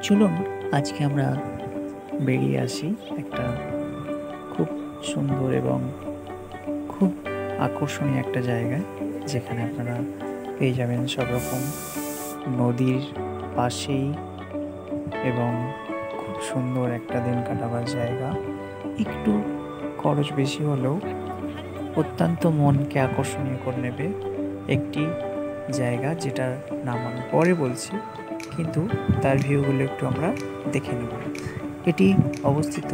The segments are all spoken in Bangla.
চলুন আজকে আমরা বেরিয়ে আসি একটা খুব সুন্দর এবং খুব আকর্ষণীয় একটা জায়গায়, যেখানে আপনারা পেয়ে যাবেন সব রকম নদীর পাশেই এবং খুব সুন্দর একটা দিন কাটাবার জায়গা। একটু খরচ বেশি হলেও অত্যন্ত মনকে আকর্ষণীয় করে নেবে একটি জায়গা, যেটার নাম আমি পরে বলছি, কিন্তু তার ভিউগুলো একটু আমরা দেখে নেব। এটি অবস্থিত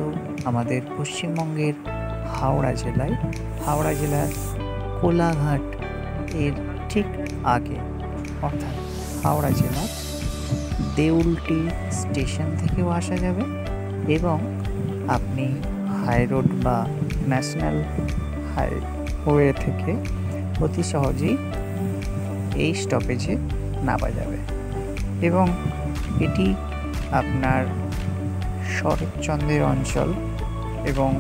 আমাদের পশ্চিমবঙ্গের হাওড়া জেলায়, হাওড়া জেলার কোলাঘাট এর ঠিক আগে, অর্থাৎ হাওড়া জেলার দেউলটি স্টেশন থেকেও আসা যাবে এবং আপনি হাই রোড বা ন্যাশনাল হাইওয়ে থেকে অতি সহজেই এই স্টপেজে নামা যাবে। এবং এটি আপনার শরৎচন্দ্রের অঞ্চল, এবং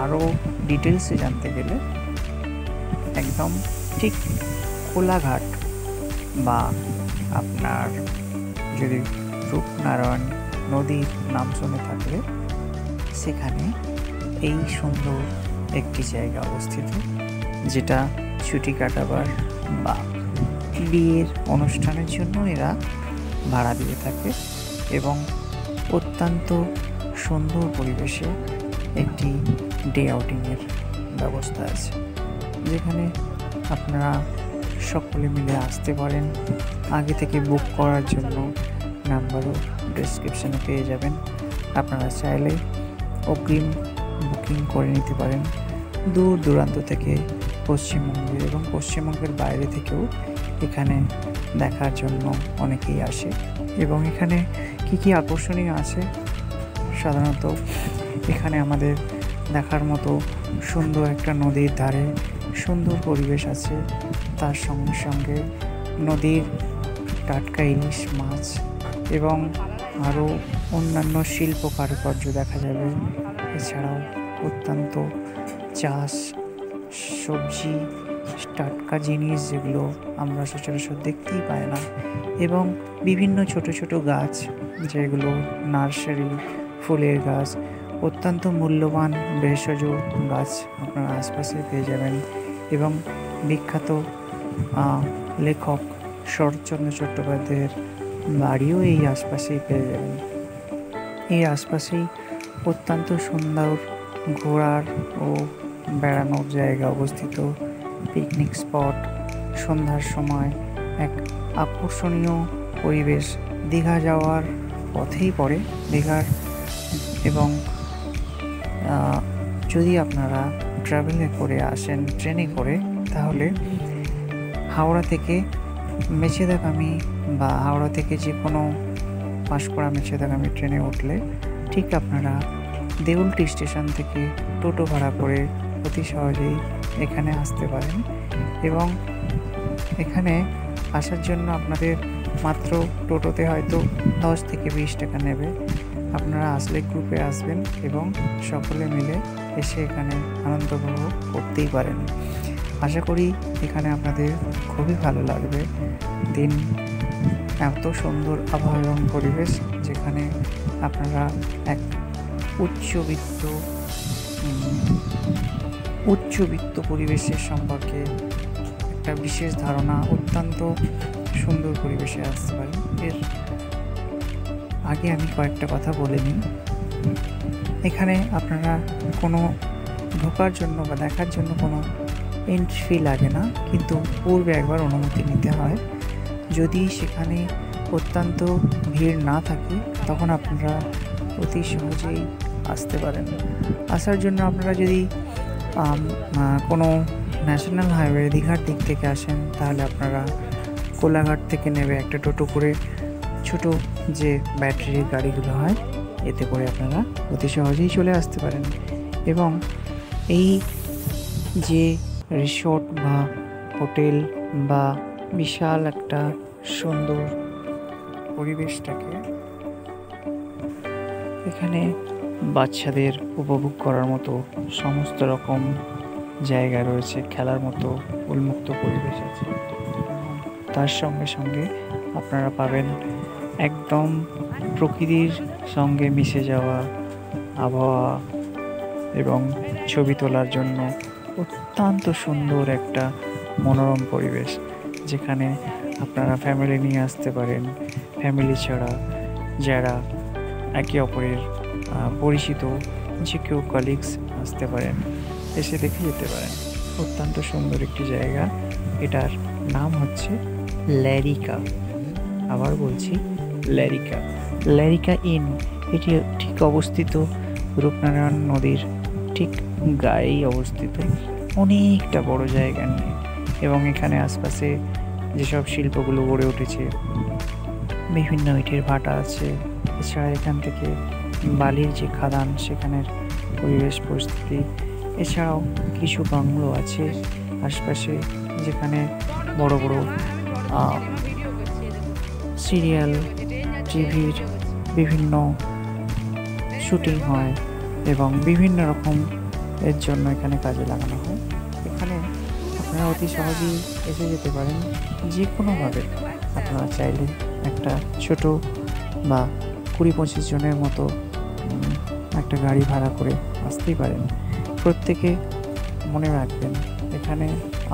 আরও ডিটেলসে জানতে গেলে একদম ঠিক কোলাঘাট বা আপনার যদি রূপনারায়ণ নদীর নাম শুনে থাকলে সেখানে এই সুন্দর একটি জায়গা অবস্থিত, যেটা ছুটি কাটাবার বা বিয়ের অনুষ্ঠানের জন্য এরা ভাড়া দিয়ে থাকে এবং অত্যন্ত সুন্দর পরিবেশে একটি ডে আউটিংয়ের ব্যবস্থা আছে, যেখানে আপনারা সকলে মিলে আসতে পারেন। আগে থেকে বুক করার জন্য নাম্বারও ডেসক্রিপশানে পেয়ে যাবেন। আপনারা চাইলে অগ্রিম বুকিং করে নিতে পারেন। দূর দূরান্ত থেকে পশ্চিমবঙ্গের এবং পশ্চিমবঙ্গের বাইরে থেকেও এখানে দেখার জন্য অনেকেই আসে। এবং এখানে কি কি আকর্ষণীয় আছে, সাধারণত এখানে আমাদের দেখার মতো সুন্দর একটা নদীর ধারে সুন্দর পরিবেশ আছে, তার সঙ্গে সঙ্গে নদীর টাটকা ইলিশ মাছ এবং আরও অন্যান্য শিল্প কারুকার্য দেখা যাবে। এছাড়াও অত্যন্ত চাষ, সবজি, টাটকা জিনিস যেগুলো আমরা সচরাচর দেখতেই পাই না, এবং বিভিন্ন ছোট ছোট গাছ, যেগুলো নার্সারি ফুলের গাছ, অত্যন্ত মূল্যবান ভেষজ গাছ আপনারা আশপাশে পেয়ে যাবেন। এবং বিখ্যাত লেখক শরৎচন্দ্র চট্টোপাধ্যায়ের বাড়িও এই আশপাশেই পেয়ে যাবেন। এই আশপাশেই অত্যন্ত সুন্দর ঘোরার ও বেড়ানোর জায়গা অবস্থিত, পিকনিক স্পট, সন্ধ্যার সময় এক আকর্ষণীয় পরিবেশ। দীঘা যাওয়ার পথেই পড়ে দীঘার, এবং যদি আপনারা ট্রাভেলে করে আসেন ট্রেনে করে, তাহলে হাওড়া থেকে মেচেদাগামী বা হাওড়া থেকে যে কোনো পাঁশকুড়া মেচেদাগামী ট্রেনে উঠলে ঠিক আপনারা দেউলটি স্টেশন থেকে টোটো ভাড়া করে অতি সহজেই এখানে আসতে পারেন। এবং এখানে আসার জন্য আপনাদের মাত্র টোটোতে হয়তো 10 থেকে 20 টাকা নেবে। আপনারা আসলে গ্রুপে আসবেন এবং সকলে মিলে এসে এখানে আনন্দ উপভোগ করতেই পারেন। আশা করি এখানে আপনাদের খুবই ভালো লাগবে। দিন এত সুন্দর আবহাওয়া এবং পরিবেশ, যেখানে আপনারা এক উচ্চবিত্ত পরিবেশের সম্পর্কে একটা বিশেষ ধারণা, অত্যন্ত সুন্দর পরিবেশে আসতে পারেন। এর আগে আমি কয়েকটা কথা বলে নিই। এখানে আপনারা কোনো ঢোকার জন্য বা দেখার জন্য কোনো এন্ট্রি ফি লাগে না, কিন্তু পূর্বে একবার অনুমতি নিতে হয়। যদি সেখানে অত্যন্ত ভিড় না থাকে তখন আপনারা অতি সহজেই আসতে পারেন। আসার জন্য আপনারা যদি কোনো ন্যাশনাল হাইওয়ে দীঘার দিক থেকে আসেন, তাহলে আপনারা কোলাঘাট থেকে নেবে একটা টোটো করে, ছোট যে ব্যাটারির গাড়িগুলো হয়, এতে করে আপনারা অতি সহজেই চলে আসতে পারেন। এবং এই যে রিসোর্ট বা হোটেল বা বিশাল একটা সুন্দর পরিবেশটাকে, এখানে বাচ্চাদের উপভোগ করার মতো সমস্ত রকম জায়গা রয়েছে, খেলার মতো উন্মুক্ত পরিবেশ আছে। তার সঙ্গে সঙ্গে আপনারা পাবেন একদম প্রকৃতির সঙ্গে মিশে যাওয়া আবহাওয়া এবং ছবি তোলার জন্য অত্যন্ত সুন্দর একটা মনোরম পরিবেশ, যেখানে আপনারা ফ্যামিলি নিয়ে আসতে পারেন। ফ্যামিলি ছাড়া যারা একে অপরের পরিচিত যে কেউ কলিগস আসতে পারেন, এসে দেখে যেতে পারেন। অত্যন্ত সুন্দর একটি জায়গা। এটার নাম হচ্ছে ল্যারিকা। আবার বলছি, ল্যারিকা ইন। এটি ঠিক অবস্থিত রূপনারায়ণ নদীর ঠিক গায়েই অবস্থিত, অনেকটা বড় জায়গা নিয়ে। এবং এখানে আশপাশে যেসব শিল্পগুলো গড়ে উঠেছে, বিভিন্ন ইটের ভাটা আছে। এছাড়া এখান থেকে বালির যে খাদান, সেখানের পরিবেশ পরিস্থিতি। এছাড়াও কিছু বাংলো আছে আশপাশে, যেখানে বড় বড় সিরিয়াল টিভির বিভিন্ন শুটিং হয় এবং বিভিন্ন রকম এর জন্য এখানে কাজে লাগানো হয়। এখানে আপনারা অতি সহজেই এসে যেতে পারেন। যে কোনোভাবে আপনারা চাইলে একটা ছোট বা 20-25 জনের মতো একটা গাড়ি ভাড়া করে আসতেই পারেন। প্রত্যেকে মনে রাখবেন, এখানে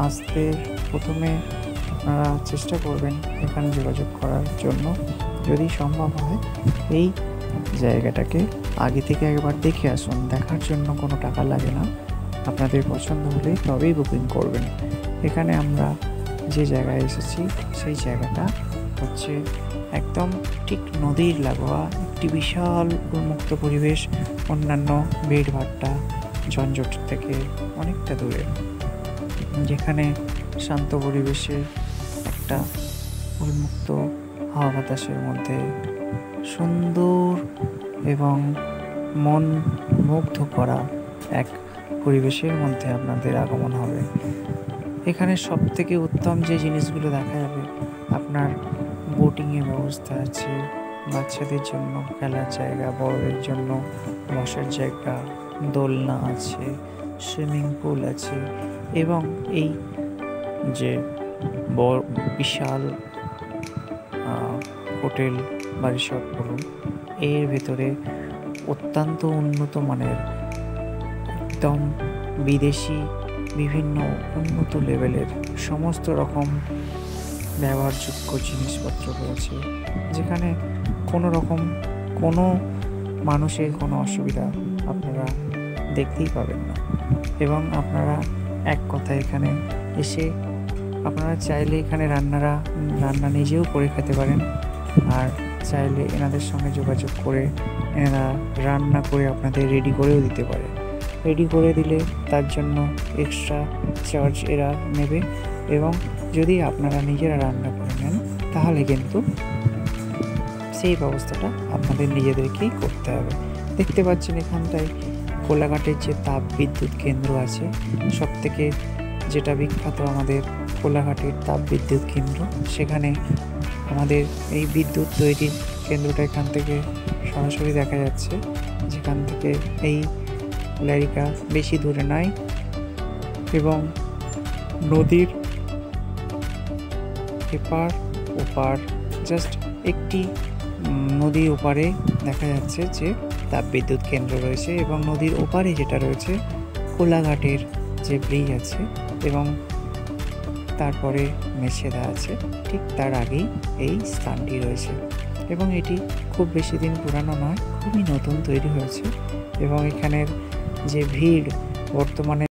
আসতে প্রথমে আপনারা চেষ্টা করবেন এখানে যোগাযোগ করার জন্য। যদি সম্ভব হয় এই জায়গাটাকে আগে থেকে একবার দেখে আসুন। দেখার জন্য কোনো টাকা লাগে না, আপনাদের পছন্দ হলে তবেই বুকিং করবেন। এখানে আমরা যে জায়গায় এসেছি সেই জায়গাটা হচ্ছে একদম ঠিক নদীর লাগোয়া একটি বিশাল উন্মুক্ত পরিবেশ, অন্যান্য ভিড়ভাট্টা ঝঞ্ঝট থেকে অনেকটা দূরে, যেখানে শান্ত পরিবেশে একটা উন্মুক্ত হাওয়া বাতাসের মধ্যে সুন্দর এবং মন মুগ্ধ করা এক পরিবেশের মধ্যে আপনাদের আগমন হবে। এখানে সব থেকে উত্তম যে জিনিসগুলো দেখা যাবে, আপনার বোটিংয়ের ব্যবস্থা আছে, বাচ্চাদের জন্য খেলার জায়গা, বড়দের জন্য বসার জায়গা, দোলনা আছে, সুইমিং পুল আছে। এবং এই যে বিশাল হোটেল বা রিসর্ট বলুন, এর ভেতরে অত্যন্ত উন্নত মানের একদম বিদেশি বিভিন্ন উন্নত লেভেলের সমস্ত রকম ব্যবহারযোগ্য জিনিসপত্র রয়েছে, যেখানে কোনো মানুষের কোনো অসুবিধা আপনারা দেখতেই পাবেন না। এবং আপনারা এক কথা এখানে এসে আপনারা চাইলে এখানে রান্না নিজেও করে খেতে পারেন, আর চাইলে এনাদের সঙ্গে যোগাযোগ করে এনারা রান্না করে আপনাদের রেডি করেও দিতে পারে। রেডি করে দিলে তার জন্য এক্সট্রা চার্জ এরা নেবে, এবং যদি আপনারা নিজেরা রান্না করে নেন তাহলে কিন্তু সেই ব্যবস্থাটা আপনাদের নিজেদেরকেই করতে হবে। দেখতে পাচ্ছেন এখানটায় কোলাঘাটের যে তাপ বিদ্যুৎ কেন্দ্র আছে, সবথেকে যেটা বিখ্যাত আমাদের কোলাঘাটের তাপ বিদ্যুৎ কেন্দ্র, সেখানে আমাদের এই বিদ্যুৎ তৈরির কেন্দ্রটা এখান থেকে সরাসরি দেখা যাচ্ছে, যেখান থেকে এই ল্যারিকা বেশি দূরে নয়। এবং নদীর এপার ওপার জাস্ট একটি নদীর ওপারে দেখা যাচ্ছে যে তাপবিদ্যুৎ কেন্দ্র রয়েছে, এবং নদীর ওপারে যেটা রয়েছে কোলাঘাটের যে ব্রিজ আছে এবং তারপরে মেছেদা আছে, ঠিক তার আগেই এই স্থানটি রয়েছে। এবং এটি খুব বেশি দিন পুরানো নয়, খুবই নতুন তৈরি হয়েছে। এবং এখানের যে ভিড় বর্তমানে